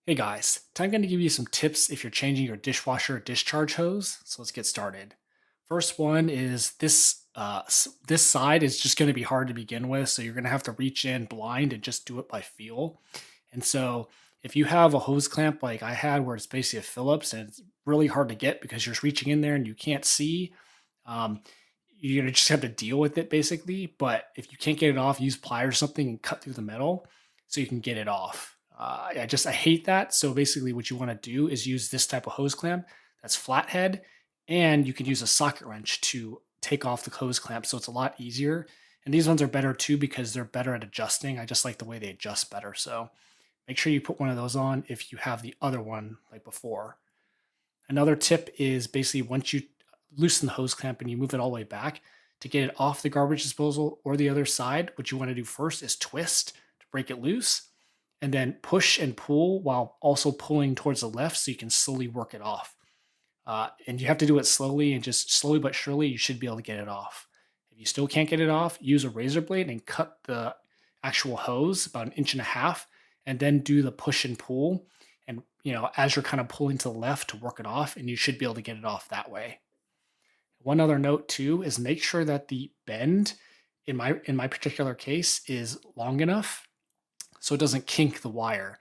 Hey guys, today I'm going to give you some tips if you're changing your dishwasher discharge hose. So let's get started. First one is this side is just going to be hard to begin with, so you're going to have to reach in blind and just do it by feel. And so if you have a hose clamp like I had, where it's basically a Phillips and it's really hard to get because you're just reaching in there and you can't see, um, you're going to just have to deal with it basically. But if you can't get it off, use pliers or something and cut through the metal so you can get it off. I hate that. So basically, what you want to do is use this type of hose clamp that's flathead, and you can use a socket wrench to take off the hose clamp. So it's a lot easier. And these ones are better too because they're better at adjusting. I just like the way they adjust better. So make sure you put one of those on if you have the other one like before. Another tip is basically once you loosen the hose clamp and you move it all the way back to get it off the garbage disposal or the other side, what you want to do first is twist to break it loose and then push and pull while also pulling towards the left so you can slowly work it off. And you have to do it slowly and just slowly but surely you should be able to get it off. If you still can't get it off, use a razor blade and cut the actual hose about 1.5 inches and then do the push and pull. And as you're kind of pulling to the left to work it off, and you should be able to get it off that way. One other note too is make sure that the bend in my particular case is long enough so it doesn't kink the wire,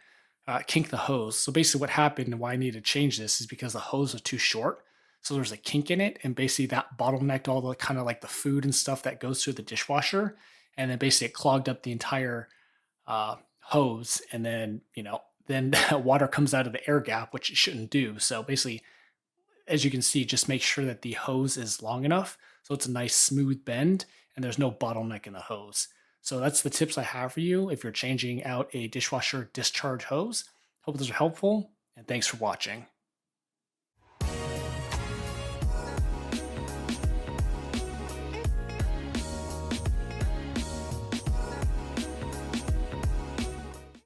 kink the hose. So basically, what happened and why I need to change this is because the hose was too short. So there's a kink in it, and basically that bottlenecked all the kind of like the food and stuff that goes through the dishwasher, and then basically it clogged up the entire hose, and then water comes out of the air gap, which it shouldn't do. So basically, as you can see, just make sure that the hose is long enough so it's a nice smooth bend and there's no bottleneck in the hose. So that's the tips I have for you if you're changing out a dishwasher discharge hose. Hope those are helpful, and thanks for watching.